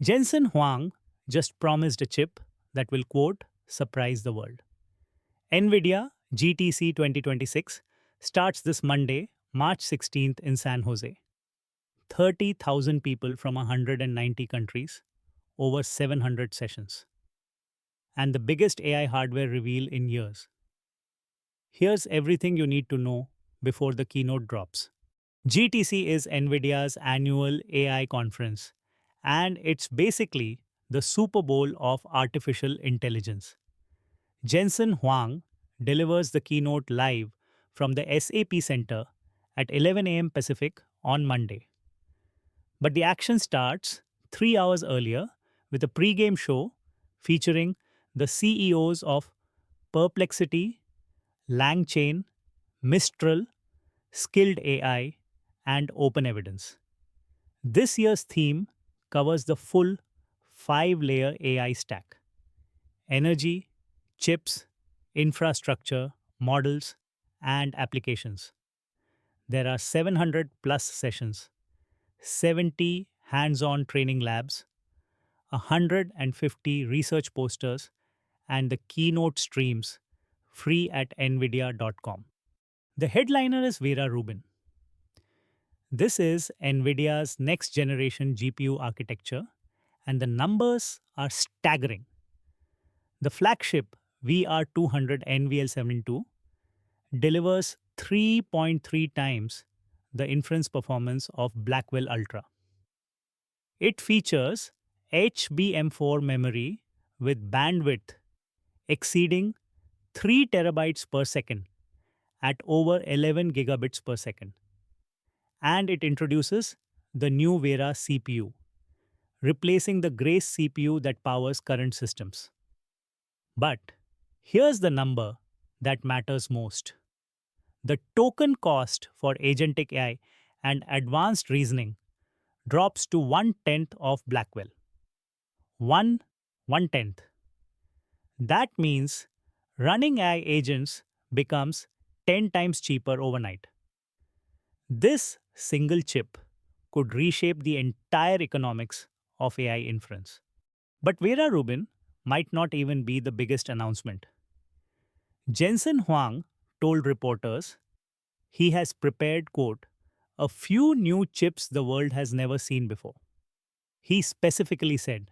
Jensen Huang just promised a chip that will, quote, surprise the world. NVIDIA GTC 2026 starts this Monday, March 16th in San Jose. 30,000 people from 190 countries, over 700 sessions, and the biggest AI hardware reveal in years. Here's everything you need to know before the keynote drops. GTC is NVIDIA's annual AI conference, and it's basically the Super Bowl of artificial intelligence. Jensen Huang delivers the keynote live from the SAP Center at 11 a.m. Pacific on Monday. But the action starts 3 hours earlier with a pre-game show featuring the CEOs of Perplexity, LangChain, Mistral, Skilled AI, and Open Evidence. This year's theme covers the full 5 layer AI stack: energy, chips, infrastructure, models, and applications. There are 700 plus sessions, 70 hands on training labs, 150 research posters, and the keynote streams free at nvidia.com. The headliner is Vera Rubin. This is NVIDIA's next generation GPU architecture, and the numbers are staggering. The flagship VR200 NVL72 delivers 3.3 times the inference performance of Blackwell Ultra. It features HBM4 memory with bandwidth exceeding 3 terabytes per second at over 11 gigabits per second. And it introduces the new Vera CPU, replacing the Grace CPU that powers current systems. But here's the number that matters most. The token cost for Agentic AI and advanced reasoning drops to 1/10 of Blackwell. 1/10. That means running AI agents becomes 10 times cheaper overnight. This single chip could reshape the entire economics of AI inference. But Vera Rubin might not even be the biggest announcement. Jensen Huang told reporters he has prepared, quote, a few new chips the world has never seen before. He specifically said,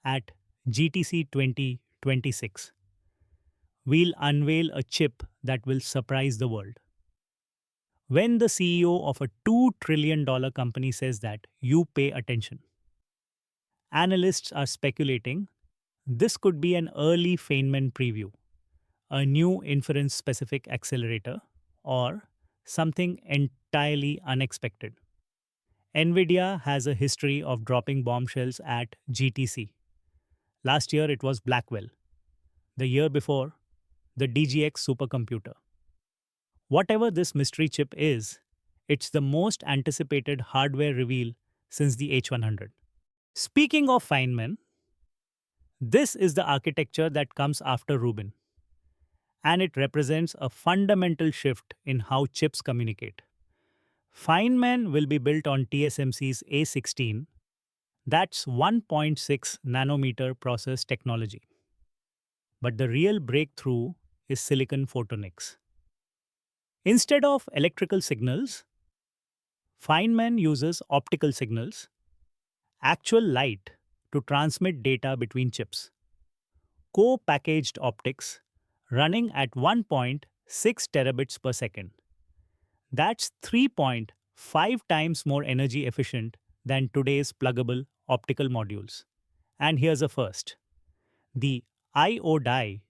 at GTC 2026, we'll unveil a chip that will surprise the world. When the CEO of a $2 trillion company says that, you pay attention. Analysts are speculating this could be an early Feynman preview, a new inference specific accelerator, or something entirely unexpected. NVIDIA has a history of dropping bombshells at GTC. Last year it was Blackwell. The year before, the DGX supercomputer. Whatever this mystery chip is, it's the most anticipated hardware reveal since the H100. Speaking of Feynman, this is the architecture that comes after Rubin, and it represents a fundamental shift in how chips communicate. Feynman will be built on TSMC's A16, that's 1.6 nanometer process technology. But the real breakthrough is silicon photonics. Instead of electrical signals, Feynman uses optical signals, actual light, to transmit data between chips. Co-packaged optics running at 1.6 terabits per second. That's 3.5 times more energy efficient than today's pluggable optical modules. And here's a first. The I/O die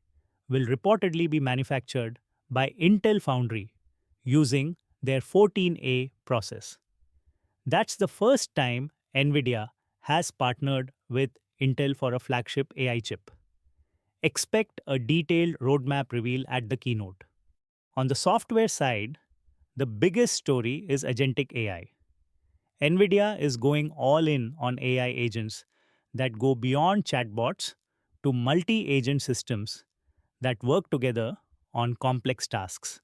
will reportedly be manufactured by Intel Foundry using their 14A process. That's the first time NVIDIA has partnered with Intel for a flagship AI chip. Expect a detailed roadmap reveal at the keynote. On the software side, the biggest story is Agentic AI. NVIDIA is going all in on AI agents that go beyond chatbots to multi-agent systems that work together on complex tasks.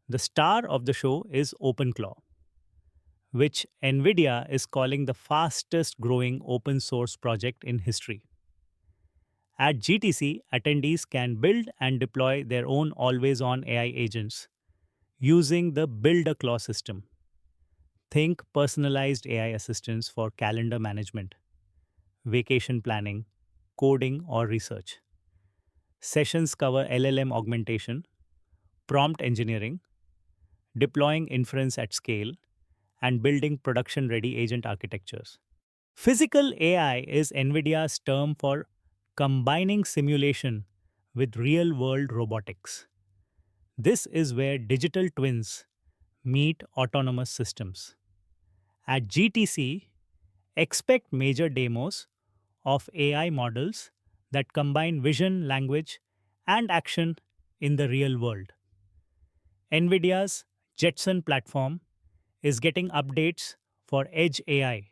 The star of the show is OpenClaw, which NVIDIA is calling the fastest growing open source project in history. At GTC, attendees can build and deploy their own always on AI agents using the Build a Claw system. Think personalized AI assistants for calendar management, vacation planning, coding, or research. Sessions cover LLM augmentation, prompt engineering, deploying inference at scale, and building production ready agent architectures. Physical AI is NVIDIA's term for combining simulation with real world robotics. This is where digital twins meet autonomous systems. At GTC, expect major demos of AI models that combine vision, language, and action in the real world. NVIDIA's Jetson platform is getting updates for Edge AI,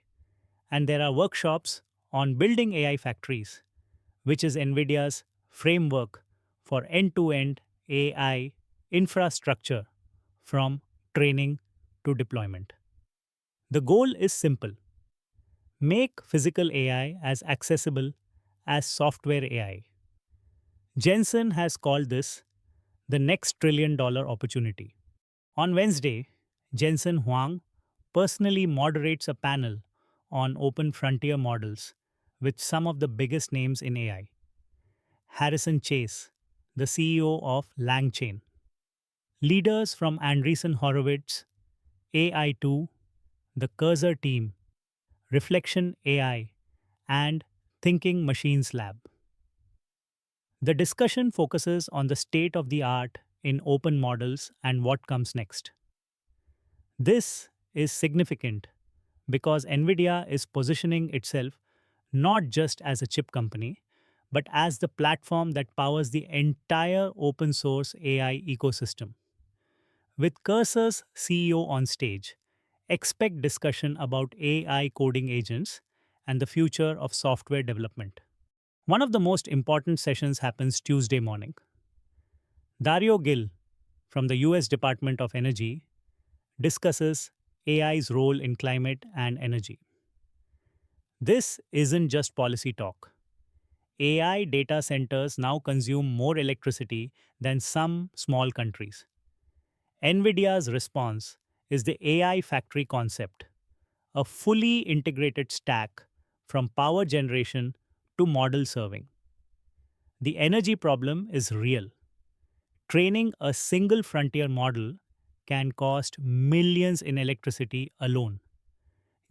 and there are workshops on building AI factories, which is NVIDIA's framework for end to end AI infrastructure from training to deployment. The goal is simple: make physical AI as accessible as software AI. Jensen has called this the next $1 trillion opportunity. On Wednesday, Jensen Huang personally moderates a panel on open frontier models with some of the biggest names in AI. Harrison Chase, the CEO of LangChain. Leaders from Andreessen Horowitz, AI2, the Cursor team, Reflection AI, and Thinking Machines Lab. The discussion focuses on the state of the art in open models and what comes next. This is significant because NVIDIA is positioning itself not just as a chip company, but as the platform that powers the entire open source AI ecosystem. With Cursor's CEO on stage, expect discussion about AI coding agents and the future of software development. One of the most important sessions happens Tuesday morning. Dario Gil from the US Department of Energy discusses AI's role in climate and energy. This isn't just policy talk. AI data centers now consume more electricity than some small countries. NVIDIA's response is the AI factory concept, a fully integrated stack from power generation to model serving. The energy problem is real. Training a single frontier model can cost millions in electricity alone.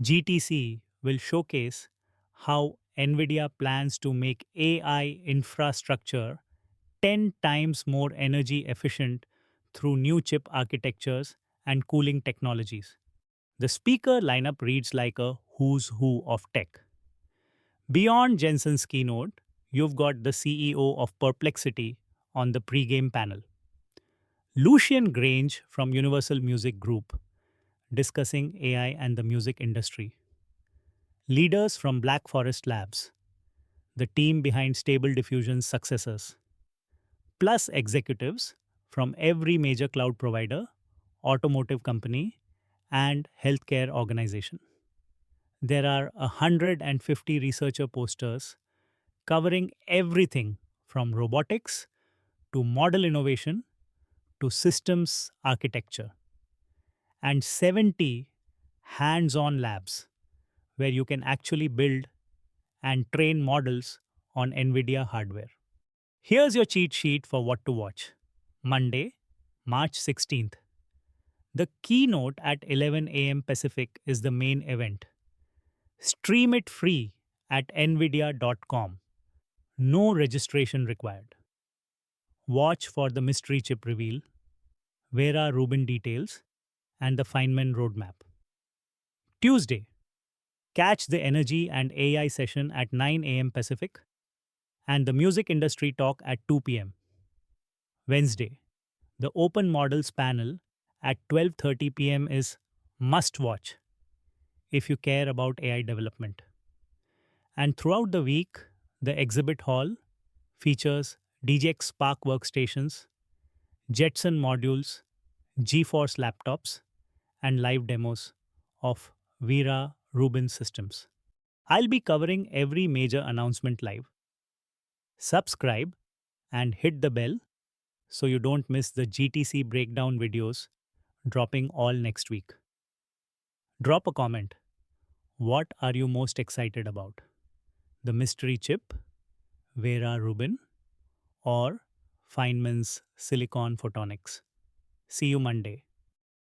GTC will showcase how NVIDIA plans to make AI infrastructure 10 times more energy efficient through new chip architectures and cooling technologies. The speaker lineup reads like a who's who of tech. Beyond Jensen's keynote, you've got the CEO of Perplexity on the pregame panel, Lucian Grange from Universal Music Group, discussing AI and the music industry. Leaders from Black Forest Labs, the team behind Stable Diffusion's successors, plus executives from every major cloud provider, automotive company, and healthcare organization. There are 150 researcher posters covering everything from robotics to model innovation to systems architecture, and 70 hands on labs where you can actually build and train models on NVIDIA hardware. Here's your cheat sheet for what to watch. Monday, March 16th. The keynote at 11 a.m. Pacific is the main event. Stream it free at nvidia.com. No registration required. Watch for the mystery chip reveal, Vera Rubin details, and the Feynman roadmap. Tuesday, catch the energy and AI session at 9 a.m. Pacific and the music industry talk at 2 p.m. Wednesday, the open models panel at 12:30 p.m. is must watch if you care about AI development. And throughout the week, the exhibit hall features DJX Spark workstations, Jetson modules, GeForce laptops, and live demos of Vera Rubin Systems. I'll be covering every major announcement live. Subscribe and hit the bell so you don't miss the GTC breakdown videos dropping all next week. Drop a comment. What are you most excited about? The mystery chip, Vera Rubin, or Feynman's Silicon Photonics? See you Monday.